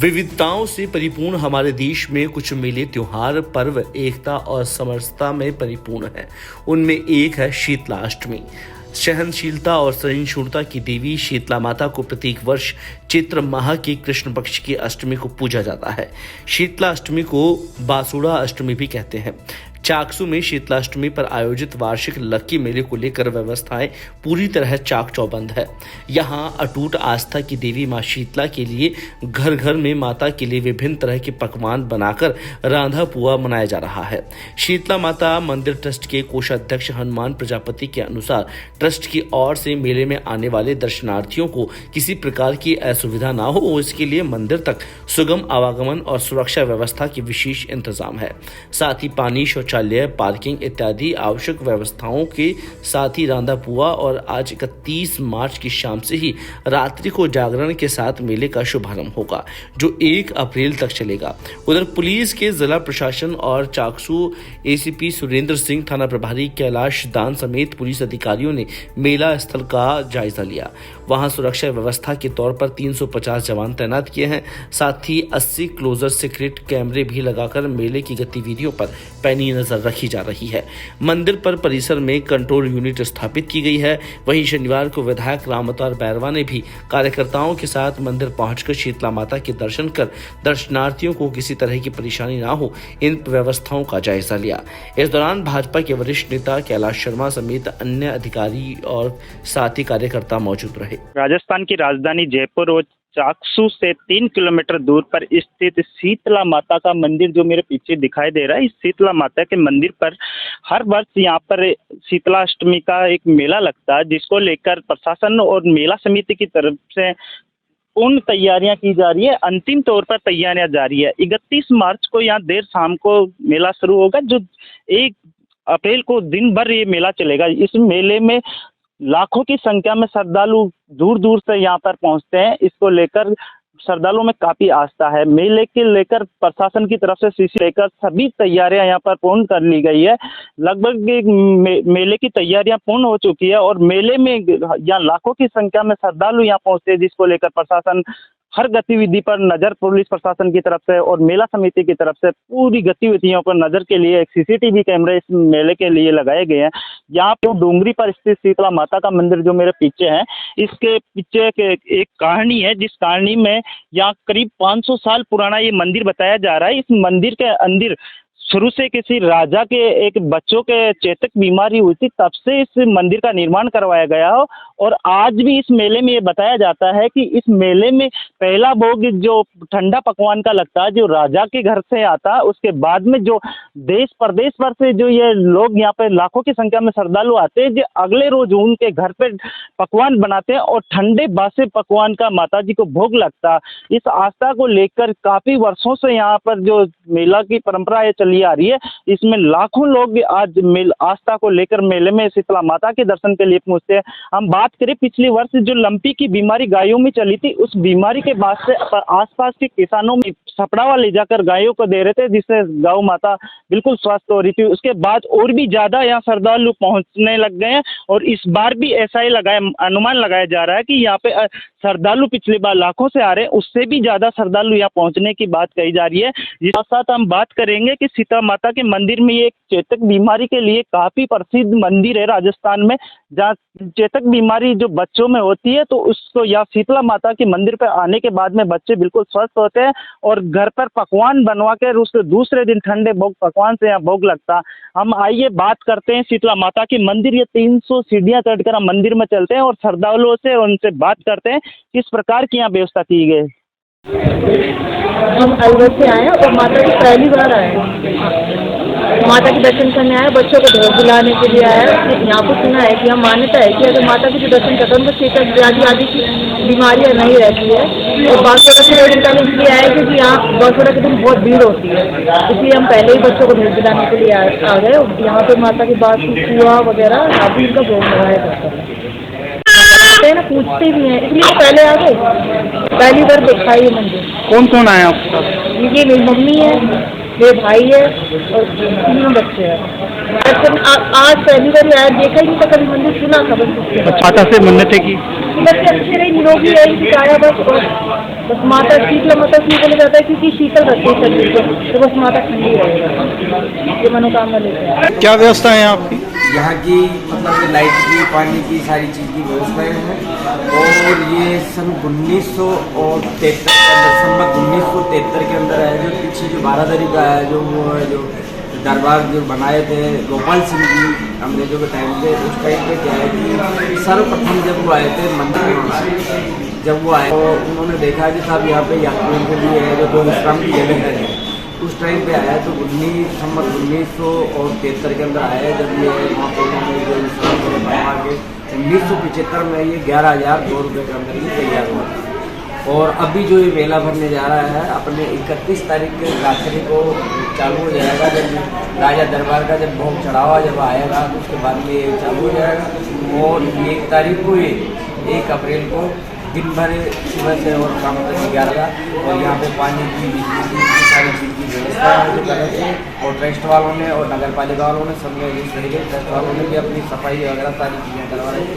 विविधताओं से परिपूर्ण हमारे देश में कुछ मेले, त्योहार, पर्व एकता और समरसता में परिपूर्ण है। उनमें एक है शीतलाष्टमी। सहनशीलता और सहिष्णुता की देवी शीतला माता को प्रत्येक वर्ष चैत्र माह की कृष्ण पक्ष की अष्टमी को पूजा जाता है। शीतला अष्टमी को बासुड़ा अष्टमी भी कहते हैं। चाकसू में शीतलाष्टमी पर आयोजित वार्षिक लक्की मेले को लेकर व्यवस्थाएं पूरी तरह चाक चौबंद है। यहां अटूट आस्था की देवी मां शीतला के लिए घर घर में माता के लिए विभिन्न तरह के पकवान बनाकर रांधा पुआ मनाया जा रहा है। शीतला माता मंदिर ट्रस्ट के कोषाध्यक्ष हनुमान प्रजापति के अनुसार ट्रस्ट की ओर से मेले में आने वाले दर्शनार्थियों को किसी प्रकार की असुविधा न हो, इसके लिए मंदिर तक सुगम आवागमन और सुरक्षा व्यवस्था की विशेष इंतजाम है। साथ ही पानी, शौचालय, पार्किंग इत्यादि आवश्यक व्यवस्थाओं के साथ ही रांधा पुआ और आज 31 मार्च की शाम से ही रात्रि को जागरण के साथ मेले का शुभारंभ होगा, जो 1 अप्रैल तक चलेगा। उधर पुलिस के जिला प्रशासन और चाकसू एसीपी सुरेंद्र सिंह, थाना प्रभारी कैलाश दान समेत पुलिस अधिकारियों ने मेला स्थल का जायजा लिया। वहां सुरक्षा व्यवस्था के तौर पर 350 जवान तैनात किए हैं। साथ ही 80 क्लोजर सीक्रेट कैमरे भी लगाकर मेले की गतिविधियों पर पैनी नजर रखी जा रही है। मंदिर पर परिसर में कंट्रोल यूनिट स्थापित की गई है। वहीं शनिवार को विधायक रामअवतार बैरवा ने भी कार्यकर्ताओं के साथ मंदिर पहुंचकर शीतला माता के दर्शन कर दर्शनार्थियों को किसी तरह की परेशानी ना हो, इन व्यवस्थाओं का जायजा लिया। इस दौरान भाजपा के वरिष्ठ नेता कैलाश शर्मा समेत अन्य अधिकारी और साथी कार्यकर्ता मौजूद रहे। राजस्थान की राजधानी जयपुर और चाकसू से 3 किलोमीटर दूर पर स्थित शीतला माता का मंदिर जो मेरे पीछे दिखाई दे रहा है, इस शीतला माता के मंदिर पर हर वर्ष यहाँ पर शीतला अष्टमी का एक मेला लगता है, जिसको लेकर प्रशासन और मेला समिति की तरफ से पूर्ण तैयारियां की जा रही है। अंतिम तौर पर तैयारियां जारी है। 31 मार्च को यहाँ देर शाम को मेला शुरू होगा, जो 1 अप्रैल को दिन भर ये मेला चलेगा। इस मेले में लाखों की संख्या में श्रद्धालु दूर दूर से यहाँ पर पहुँचते हैं। इसको लेकर श्रद्धालुओं में काफ़ी आस्था है। मेले के लेकर प्रशासन की तरफ से सीसी लेकर सभी तैयारियां यहाँ पर पूर्ण कर ली गई है। लगभग मेले की तैयारियां पूर्ण हो चुकी है और मेले में यहाँ लाखों की संख्या में श्रद्धालु यहाँ पहुँचते हैं, जिसको लेकर प्रशासन हर गतिविधि पर नज़र पुलिस प्रशासन की तरफ से और मेला समिति की तरफ से पूरी गतिविधियों पर नज़र के लिए एक सीसीटीवी कैमरे इस मेले के लिए लगाए गए हैं। यहाँ पे डोंगरी पर स्थित शीतला माता का मंदिर जो मेरे पीछे है, इसके पीछे एक कहानी है, जिस कहानी में यहाँ करीब 500 साल पुराना ये मंदिर बताया जा रहा है। इस मंदिर के अंदर शुरू से किसी राजा के एक बच्चों के चेचक बीमारी हुई थी, तब से इस मंदिर का निर्माण करवाया गया हो। और आज भी इस मेले में ये बताया जाता है कि इस मेले में पहला भोग जो ठंडा पकवान का लगता है, जो राजा के घर से आता है, उसके बाद में जो देश प्रदेश भर से जो ये लोग यहाँ पे लाखों की संख्या में श्रद्धालु आते हैं, जो अगले रोज उनके घर पे पकवान बनाते हैं और ठंडे बासे पकवान का माता जी को भोग लगता है। इस आस्था को लेकर काफी वर्षों से यहाँ पर जो मेला की परंपरा है चली आ रही है। इसमें लाखों लोग आज आस्था को लेकर मेले में शीतला माता के दर्शन के लिए पहुंचते हैं। हम बात करें पिछले वर्ष जो लंपी की बीमारी गायों में चली थी, उस बीमारी के बाद से आसपास के किसानों में सपड़ावा ले जाकर गायों को दे रहे थे, जिससे गौ माता बिल्कुल स्वस्थ हो रही थी। उसके बाद और भी ज्यादा यहाँ श्रद्धालु पहुंचने लग गए हैं और इस बार भी ऐसा ही अनुमान लगाया जा रहा है कि यहाँ पे श्रद्धालु पिछली बार लाखों से आ रहे हैं, उससे भी ज्यादा श्रद्धालु यहाँ पहुंचने की बात कही जा रही है। जिसके साथ हम बात करेंगे कि शीतला माता के मंदिर में ये एक चेचक बीमारी के लिए काफी प्रसिद्ध मंदिर है राजस्थान में, जहाँ चेचक बीमारी जो बच्चों में होती है, तो उसको या शीतला माता के मंदिर पर आने के बाद में बच्चे बिल्कुल स्वस्थ होते हैं और घर पर पकवान बनवा कर उसके दूसरे दिन ठंडे भोग पकवान से यहाँ भोग लगता है। हम आइए बात करते हैं शीतला माता के मंदिर। ये 300 सीढ़ियाँ चढ़कर हम मंदिर में चलते हैं और श्रद्धालुओं से उनसे बात करते हैं किस प्रकार की यहाँ व्यवस्था की गई। हम अलवर से आए और माता की पहली बार आए, माता के दर्शन करने आए, बच्चों को ढोल बुलाने के लिए आए। यहाँ पर सुना है कि यहाँ मान्यता है कि अगर माता के जो दर्शन करते हैं उनको चेचक व्याधि आदि की बीमारियाँ नहीं रहती है। और बांसुड़ा के दिन पहले इसलिए आए क्योंकि यहाँ बांसुड़ा के दिन बहुत भीड़ होती है, इसलिए हम पहले ही बच्चों को ढोल बुलाने के लिए आ गए। यहाँ पर माता की बात हुआ वगैरह आदि का भोग लगाया जाता है ना, पूछते भी हैं, इसलिए पहले आ गए। पहली बार देखा ये मंदिर। कौन कौन आया आपका? ये मेरी मम्मी है, मेरे भाई है और 3 बच्चे हैं। आज पहली बार आया, देखा ही नहीं था, कभी मंदिर सुना था बस। माता से मन्नतें की? बच्चे अच्छे रहे, निरोगी रहे, काया बस। बस माता शीतला माता इसलिए बोला जाता है क्योंकि शीतल रखती है शरीर को, तो बस माता ठंडी रहेगा, ये मनोकामना लेते हैं। क्या व्यवस्था है आपकी? यहाँ की मतलब लाइट की, पानी की, सारी चीज़ की व्यवस्थाएं हैं। और ये सन 1973 संवत 1973 के अंदर है। जो पीछे जो बारादरी का है, जो वो है, जो दरबार जो बनाए थे गोपाल सिंह जी अंग्रेजों के टाइम पे, उस टाइम पे क्या है कि सर्वप्रथम जब वो आए थे मंदिर में, जब वो आए तो उन्होंने देखा कि साहब यहाँ पे यात्रियों के लिए है जो दो विश्राम की जगह है। उस टाइम पे आया तो 1973 के अंदर आया, जब ये वहाँ पे उन्होंने जो विश्राम गृह बनवा के 1975 में ये 11,002 रुपये के अंदर ये तैयार हुआ था। और अभी जो ये मेला भरने जा रहा है अपने 31 तारीख के रात्रि को चालू हो जाएगा। जब राजा दरबार का जब भोग चढ़ावा जब आएगा तो उसके बाद में ये चालू हो जाएगा। और 1 तारीख को ये 1 अप्रैल को दिन भर सुबह से और शाम तक 11 और यहाँ पे पानी की, बिजली की, सारी चीज़ की व्यवस्था है जो कर रहे थे। और ट्रस्ट वालों ने और नगर पालिका वालों ने सब में जिस तरीके ट्रस्ट वालों ने भी अपनी सफाई वगैरह सारी चीज़ें करवा रही थी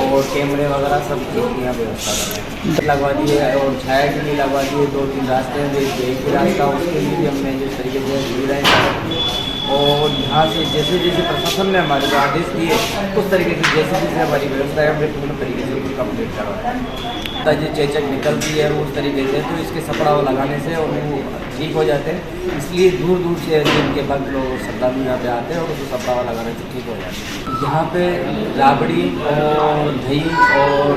और कैमरे वगैरह सब चीज़ की यहाँ व्यवस्था कर रहे हैं, लगवा दिए। और छाया के लिए लगवा दिए 2-3 रास्ते हैं, एक ही रास्ता उसके लिए भी हमने जिस तरीके से सुविधाएँ कर। और यहाँ से जैसे जैसे प्रशासन ने हमारे को आदेश दिए उस तरीके से जैसे जैसे हमारी व्यवस्था है हमने पूर्ण तरीके से उसको कम्प्लीट करवाया। जो चेचक निकलती है उस तरीके से तो इसके सपड़ाव लगाने से और वो ठीक हो जाते हैं। इसलिए दूर दूर से जिनके भक्त लोग श्रद्धालु यहाँ पे आते हैं और उसको सपड़ावा लगाने से ठीक हो जाते हैं। यहाँ पे राबड़ी और दही और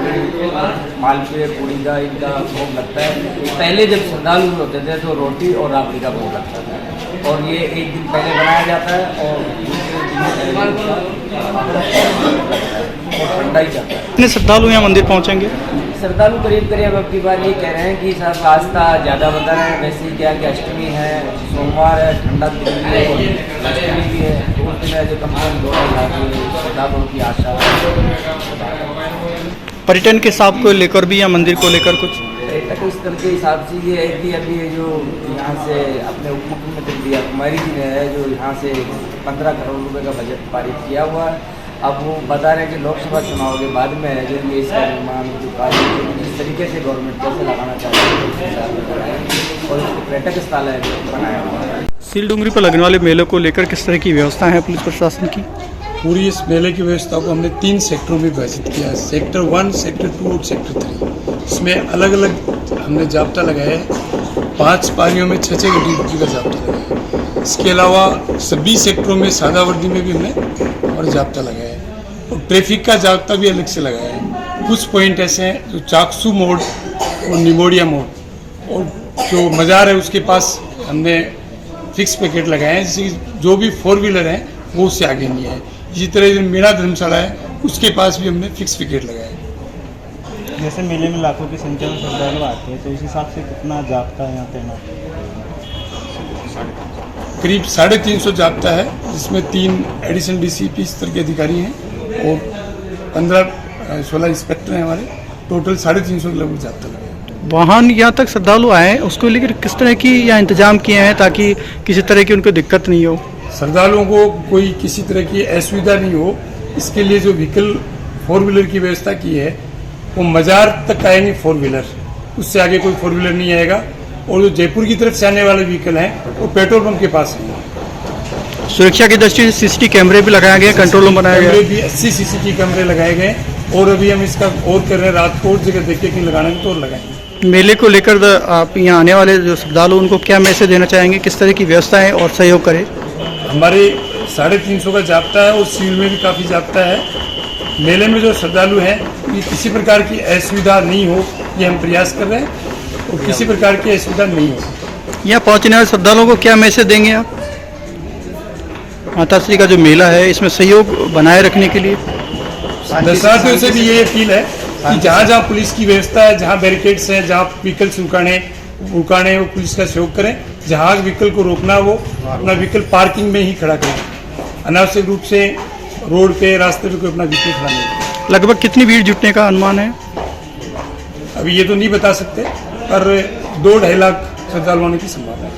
मालपुए पूड़ी का इनका भोग लगता है। पहले जब श्रद्धालु होते थे तो रोटी और राबड़ी का भोग लगता था और ये एक दिन पहले बनाया जाता है और दूसरे दिन ठंडा ही जाता है। कितने श्रद्धालु यहाँ मंदिर पहुँचेंगे? श्रद्धालु करीब करीब अब की बार ये कह रहे हैं कि साहब आस्था ज़्यादा बता रहे हैं। वैसे क्या कि अष्टमी है, सोमवार है, ठंडा दिन भी है, अष्टमी भी है, तो उस दिन जो कम से कम 2,000 श्रद्धालुओं की आशा है। पर्यटन के हिसाब को लेकर भी या मंदिर को लेकर कुछ पर्यटक स्थल के हिसाब से ये है कि अभी जो यहाँ से अपने उप मुख्यमंत्री दिया कुमारी जी ने है जो यहाँ से 15 करोड़ रुपए का बजट पारित किया हुआ है। अब वो बता रहे हैं कि लोकसभा चुनाव के बाद में है जो ये इसका निर्माण जो कार्य जिस तरीके से गवर्नमेंट कैसे लगाना चाहती है उस हिसाब से बनाया और इसको पर्यटक स्थल है बनाया हुआ है। सील डूंगरी पर लगने वाले मेले को लेकर किस तरह की व्यवस्था है पुलिस प्रशासन की? पूरी इस मेले की व्यवस्था को हमने 3 सेक्टरों में विभाजित किया है, सेक्टर 1, सेक्टर 2 और सेक्टर 3। इसमें अलग अलग हमने जाब्ता लगाया है। 5 पारियों में 6-6 ड्यूटी का जाब्ता लगाया है। इसके अलावा सभी सेक्टरों में सादा वर्दी में भी हमने और जाब्ता लगाया है और ट्रैफिक का जाब्ता भी अलग से लगाया है। कुछ पॉइंट ऐसे हैं जो चाकसू मोड़ और निमोड़िया मोड़ और जो मज़ार है उसके पास हमने फिक्स पैकेट लगाए हैं, जिससे जो भी 4 व्हीलर हैं वो उससे आगे नहीं है। इसी तरह जो मीणा धर्मशाला है उसके पास भी हमने फिक्स विकेट लगाए। जैसे मेले में लाखों की संख्या में श्रद्धालु आते हैं तो इस हिसाब से कितना जाब्ता है यहाँ तैनात? करीब 350 जाब्ता है, जिसमें 3 एडिशनल डीसीपी स्तर के अधिकारी हैं और 15-16 इंस्पेक्टर हैं हमारे। टोटल 350 के लगभग जाब्ता लगा है। वाहन यहाँ तक श्रद्धालु आए उसको लेकर किस तरह की यहाँ इंतजाम किए हैं ताकि किसी तरह की उनको दिक्कत नहीं हो? श्रद्धालुओं को कोई किसी तरह की असुविधा नहीं हो, इसके लिए जो व्हीकल 4 व्हीलर की व्यवस्था की है वो मज़ार तक आएंगे 4 व्हीलर, उससे आगे कोई 4 व्हीलर नहीं आएगा। और जो जयपुर की तरफ से आने वाले व्हीकल हैं वो पेट्रोल पंप के पास हैं। सुरक्षा की दृष्टि से सीसीटीवी कैमरे भी लगाए गए, कंट्रोल रूम बनाया गया, कैमरे भी 80 सीसीटीवी कैमरे लगाए गए और अभी हम इसका और कर रहे हैं। रात को और जगह देख के कहीं लगाने में तो और लगाएंगे। मेले को लेकर आप यहाँ आने वाले जो श्रद्धालु उनको क्या मैसेज देना चाहेंगे, किस तरह की व्यवस्था है और सहयोग करें? हमारे 350 का जाब्ता है और सिविल में भी काफ़ी जाब्ता है। मेले में जो श्रद्धालु हैं ये किसी प्रकार की असुविधा नहीं हो ये हम प्रयास कर रहे हैं और किसी प्रकार की असुविधा नहीं हो। यहाँ पहुँचने वाले श्रद्धालुओं को क्या मैसेज देंगे आप? माता श्री का जो मेला है इसमें सहयोग बनाए रखने के लिए दर्शनार्थियों से भी ये अपील है कि जहाँ जहाँ पुलिस की व्यवस्था है, जहाँ बैरिकेड्स हैं, जहाँ व्हीकल्स रुकाने वो पुलिस का सहयोग करें। जहाँ व्हीकल को रोकना वो अपना व्हीकल पार्किंग में ही खड़ा करें, अनावश्यक रूप से रोड पे रास्ते पे कोई अपना व्हीकल खड़ा नहीं करें। लगभग कितनी भीड़ जुटने का अनुमान है? अभी ये तो नहीं बता सकते पर 2-2.5 लाख श्रद्धालु आने की संभावना है।